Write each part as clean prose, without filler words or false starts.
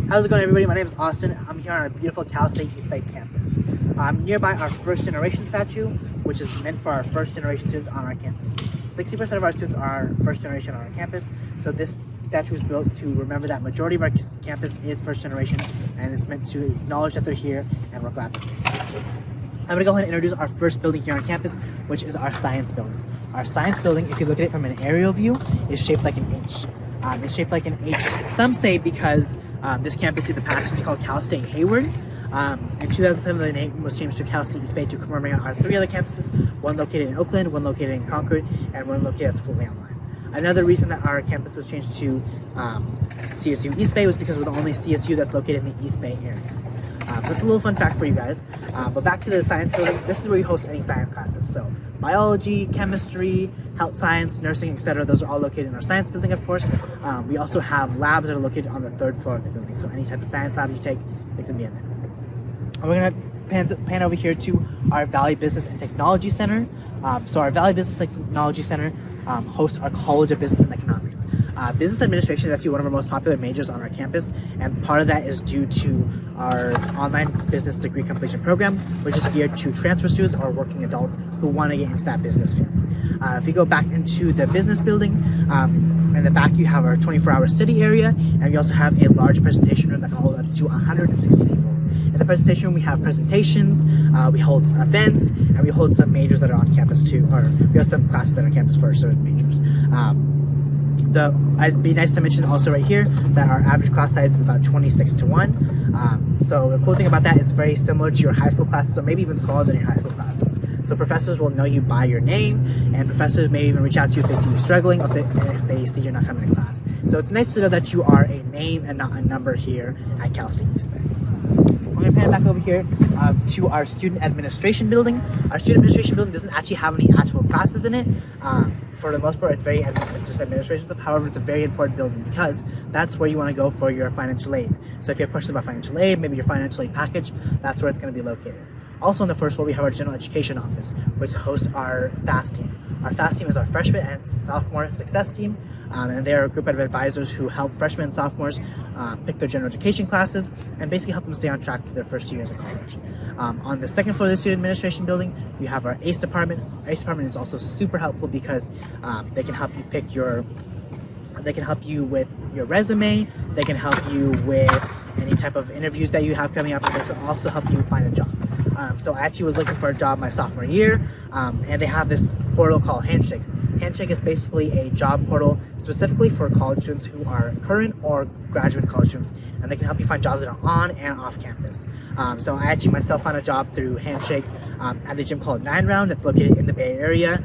How's it going, everybody? My name is Austin. I'm here on our beautiful Cal State East Bay campus. I'm nearby our first generation statue, which is meant for our first generation students on our campus. 60% of our students are first generation on our campus, so this statue is built to remember that majority of our campus is first generation, and it's meant to acknowledge that they're here and we're glad they're here. I'm going to go ahead and introduce our first building here on campus, which is our science building. Our science building, if you look at it from an aerial view, is shaped like an H. It's shaped like an H, some say because this campus in the past was called Cal State Hayward. In 2007, the name was changed to Cal State East Bay to commemorate our 3 other campuses, one located in Oakland, one located in Concord, and one located that's fully online. Another reason that our campus was changed to CSU East Bay was because we're the only CSU that's located in the East Bay area. So it's a little fun fact for you guys. But back to the science building, this is where we host any science classes. So biology, chemistry, health science, nursing, etc. Those are all located in our science building, of course. We also have labs that are located on the 3rd floor of the building. So any type of science lab you take, it's gonna be in there. We're gonna pan over here to our Valley Business and Technology Center. So our Valley Business and Technology Center hosts our College of Business and Economics. Business administration is actually one of our most popular majors on our campus, and part of that is due to our online business degree completion program, which is geared to transfer students or working adults who want to get into that business field. If you go back into the business building, in the back you have our 24-hour study area, and we also have a large presentation room that can hold up to 160 people. In the presentation room, we have presentations, we hold events, and we hold some majors that are on campus too, or we have some classes that are on campus for certain majors. It'd be nice to mention also right here that our average class size is about 26:1. So the cool thing about that is very similar to your high school classes, or maybe even smaller than your high school classes. So professors will know you by your name, and professors may even reach out to you if they see you struggling, or if they see you're not coming to class. So it's nice to know that you are a name and not a number here at Cal State East Bay. We're going to pan back over here to our student administration building. Our student administration building doesn't actually have any actual classes in it. For the most part, it's just administration stuff. However, it's a very important building because that's where you want to go for your financial aid. So if you have questions about financial aid, maybe your financial aid package, that's where it's going to be located. Also on the first floor, we have our general education office, which hosts our FAST team. Our FAST team is our freshman and sophomore success team, and they're a group of advisors who help freshmen and sophomores pick their general education classes and basically help them stay on track for their first 2 years of college. On the second floor of the student administration building, you have our ACE department. Our ACE department is also super helpful because they can help you with your resume, they can help you with any type of interviews that you have coming up, and they also help you find a job. So I actually was looking for a job my sophomore year, and they have this portal called Handshake. Handshake is basically a job portal specifically for college students who are current or graduate college students, and they can help you find jobs that are on and off campus. So I actually myself found a job through Handshake at a gym called 9 Round that's located in the Bay Area.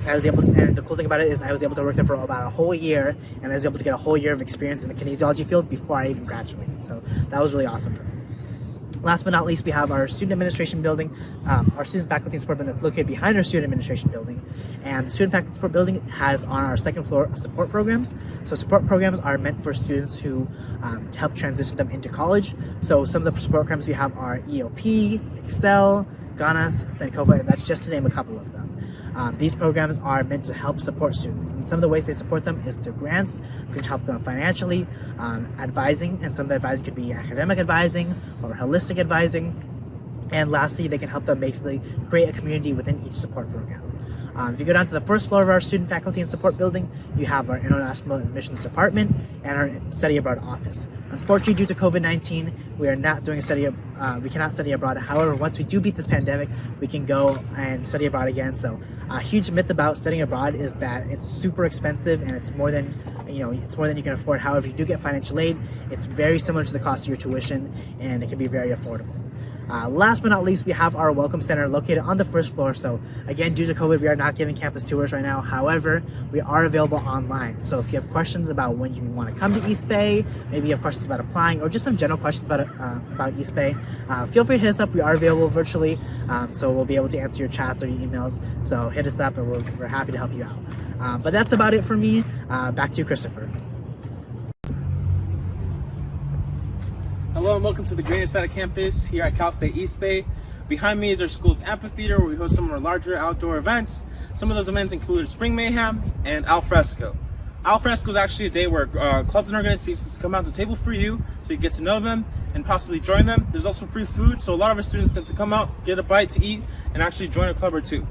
And the cool thing about it is I was able to work there for about a whole year, and I was able to get a whole year of experience in the kinesiology field before I even graduated. So that was really awesome for me. Last but not least, we have our student administration building, our student faculty and support building that's located behind our student administration building. And the student faculty support building has on our 2nd floor support programs. So support programs are meant for students who to help transition them into college. So some of the support programs we have are EOP, Excel, GANAS, Senkova, and that's just to name a couple of them. These programs are meant to help support students, and some of the ways they support them is through grants, which help them financially, advising, and some of the advising could be academic advising or holistic advising, and lastly, they can help them basically create a community within each support program. If you go down to the first floor of our student faculty and support building, you have our international admissions department and our study abroad office. Unfortunately, due to COVID-19, we are not doing we cannot study abroad. However, once we do beat this pandemic, we can go and study abroad again. So a huge myth about studying abroad is that it's super expensive and it's more than you can afford. However, if you do get financial aid, it's very similar to the cost of your tuition, and it can be very affordable. Last but not least, we have our Welcome Center located on the first floor. So again, due to COVID, we are not giving campus tours right now. However, we are available online. So if you have questions about when you want to come to East Bay, maybe you have questions about applying, or just some general questions about East Bay, feel free to hit us up. We are available virtually, so we'll be able to answer your chats or your emails. So hit us up, and we're happy to help you out. But that's about it for me. Back to you, Christopher. Hello and welcome to the Greener side of campus here at Cal State East Bay. Behind me is our school's amphitheater, where we host some of our larger outdoor events. Some of those events include Spring Mayhem and Al Fresco. Al Fresco is actually a day where clubs and organizations come out to table for you, so you get to know them and possibly join them. There's also free food, so a lot of our students tend to come out, get a bite to eat, and actually join a club or two.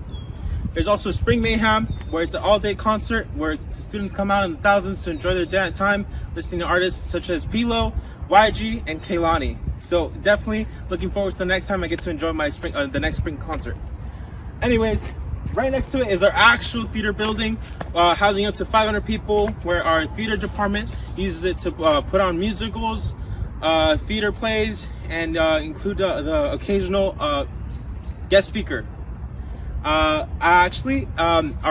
There's also Spring Mayhem, where it's an all-day concert where students come out in thousands to enjoy their time listening to artists such as Pilo, YG, and Kaylani. So definitely looking forward to the next time I get to enjoy my the next spring concert. Anyways, right next to it is our actual theater building, housing up to 500 people, where our theater department uses it to put on musicals, theater plays, and include the occasional guest speaker. Our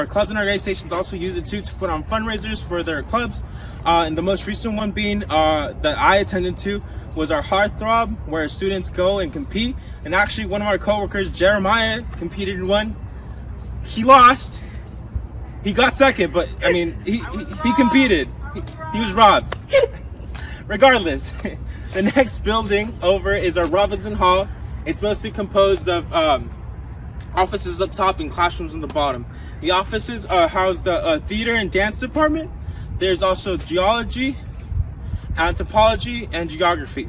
clubs and organizations also use it too to put on fundraisers for their clubs. And the most recent one being that I attended to was our Heartthrob, where students go and compete. And actually, one of our coworkers, Jeremiah, competed in one. He lost. He got second, but I mean, he competed. He was robbed. Regardless, the next building over is our Robinson Hall. It's mostly composed of offices up top and classrooms on the bottom. The offices house the theater and dance department. There's also geology, anthropology, and geography.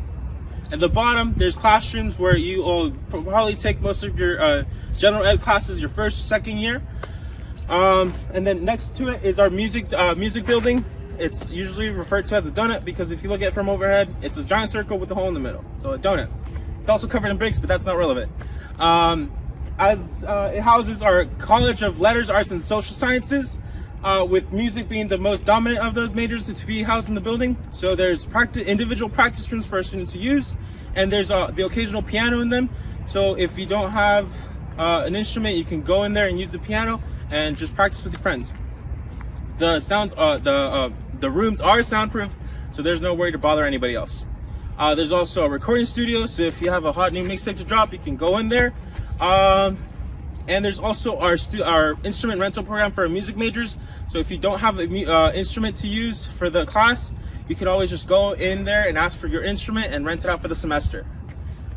At the bottom, there's classrooms where you will probably take most of your general ed classes your first, second year. And then next to it is our music building. It's usually referred to as a donut because if you look at it from overhead, it's a giant circle with a hole in the middle. So a donut. It's also covered in bricks, but that's not relevant. It houses our College of Letters, Arts, and Social Sciences, with music being the most dominant of those majors to be housed in the building. So there's individual practice rooms for our students to use, and there's the occasional piano in them. So if you don't have an instrument, you can go in there and use the piano and just practice with your friends. The rooms are soundproof, so there's no worry to bother anybody else. There's also a recording studio, so if you have a hot new mixtape to drop, you can go in there. And there's also our instrument rental program for our music majors. So if you don't have an instrument to use for the class, you can always just go in there and ask for your instrument and rent it out for the semester.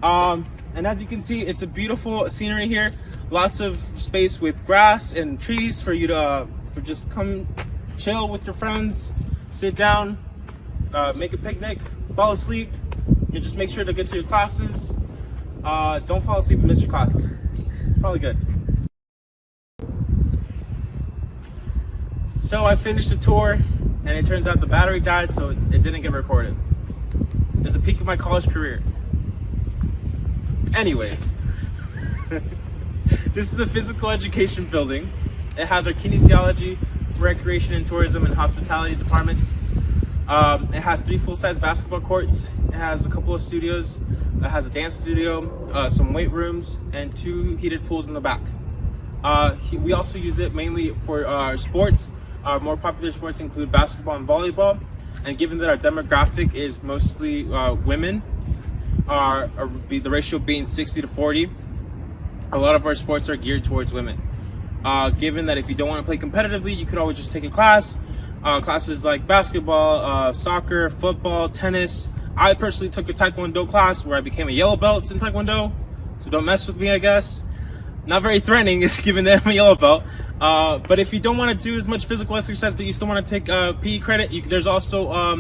And as you can see, it's a beautiful scenery here. Lots of space with grass and trees for you to just come chill with your friends, sit down, make a picnic, fall asleep. You just make sure to get to your classes. Don't fall asleep and miss your classes. Probably good. So I finished the tour, and it turns out the battery died, so it didn't get recorded. It was the peak of my college career. Anyways, this is the physical education building. It has our kinesiology, recreation and tourism, and hospitality departments. It has 3 full-size basketball courts. It has a couple of studios. It has a dance studio, some weight rooms, and 2 heated pools in the back. We also use it mainly for our sports. Our more popular sports include basketball and volleyball. And given that our demographic is mostly women, the ratio being 60-40, a lot of our sports are geared towards women. Given that if you don't want to play competitively, you could always just take a class. Classes like basketball, soccer, football, tennis. I personally took a Taekwondo class where I became a yellow belt in Taekwondo, so don't mess with me, I guess. Not very threatening, given that I'm a yellow belt. But if you don't want to do as much physical exercise, but you still want to take PE credit, there's also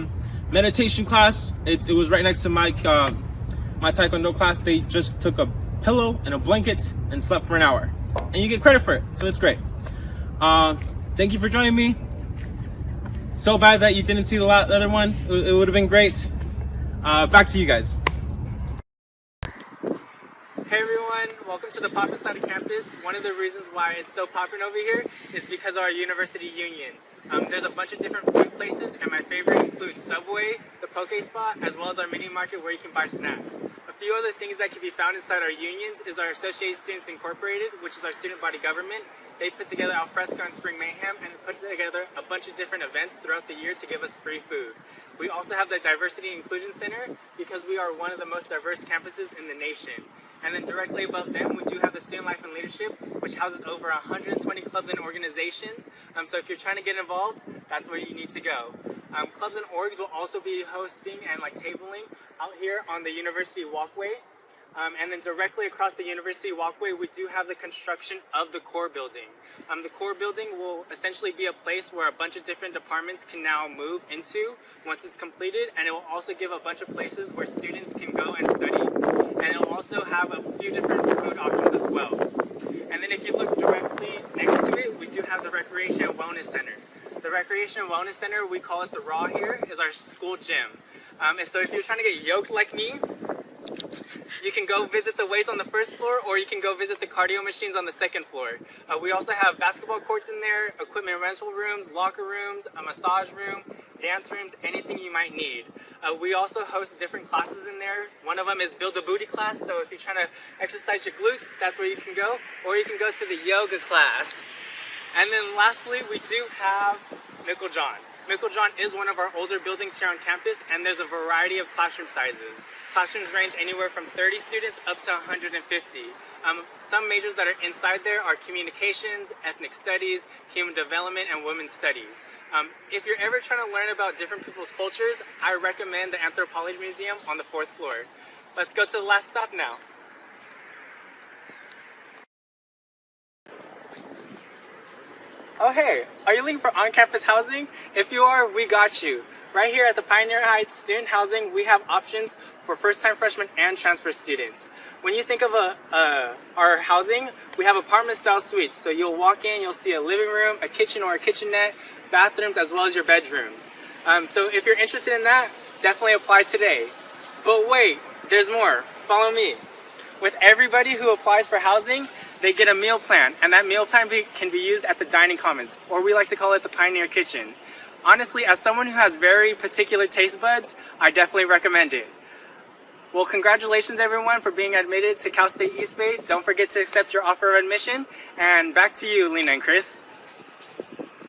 meditation class. It was right next to my Taekwondo class. They just took a pillow and a blanket and slept for an hour, and you get credit for it, so it's great. Thank you for joining me. So bad that you didn't see the other one. It would have been great. Back to you guys. Hey everyone, welcome to the Pop Inside of Campus. One of the reasons why it's so popular over here is because of our university unions. There's a bunch of different food places, and my favorite includes Subway, the Poke Spot, as well as our mini market where you can buy snacks. A few other things that can be found inside our unions is our Associated Students Incorporated, which is our student body government. They put together Al Fresco and Spring Mayhem and put together a bunch of different events throughout the year to give us free food. We also have the Diversity and Inclusion Center because we are one of the most diverse campuses in the nation. And then directly above them, we do have the Student Life and Leadership, which houses over 120 clubs and organizations. So if you're trying to get involved, that's where you need to go. Clubs and orgs will also be hosting and tabling out here on the university walkway. And then directly across the university walkway, we do have the construction of the core building. The core building will essentially be a place where a bunch of different departments can now move into once it's completed, and it will also give a bunch of places where students can go and study, and it will also have a few different food options as well. And then if you look directly next to it, we do have the Recreation and Wellness Center. The Recreation and Wellness Center, we call it the RAW here, is our school gym. And so if you're trying to get yoked like me, you can go visit the weights on the first floor, or you can go visit the cardio machines on the second floor. We also have basketball courts in there, equipment rental rooms, locker rooms, a massage room, dance rooms, anything you might need. We also host different classes in there. One of them is Build a Booty class, so if you're trying to exercise your glutes, that's where you can go, or you can go to the yoga class. And then lastly, we do have John. John is one of our older buildings here on campus, and there's a variety of classroom sizes. Classrooms range anywhere from 30 students up to 150. Some majors that are inside there are communications, ethnic studies, human development, and women's studies. If you're ever trying to learn about different people's cultures, I recommend the Anthropology Museum on the 4th floor. Let's go to the last stop now. Oh hey, are you looking for on-campus housing? If you are, we got you. Right here at the Pioneer Heights Student Housing, we have options for first-time freshmen and transfer students. When you think of our housing, we have apartment-style suites. So you'll walk in, you'll see a living room, a kitchen or a kitchenette, bathrooms, as well as your bedrooms. So if you're interested in that, definitely apply today. But wait, there's more. Follow me. With everybody who applies for housing, they get a meal plan, and that meal plan can be used at the dining commons, or we like to call it the Pioneer Kitchen. Honestly, as someone who has very particular taste buds, I definitely recommend it. Well, congratulations everyone for being admitted to Cal State East Bay. Don't forget to accept your offer of admission, and back to you, Lena and Chris.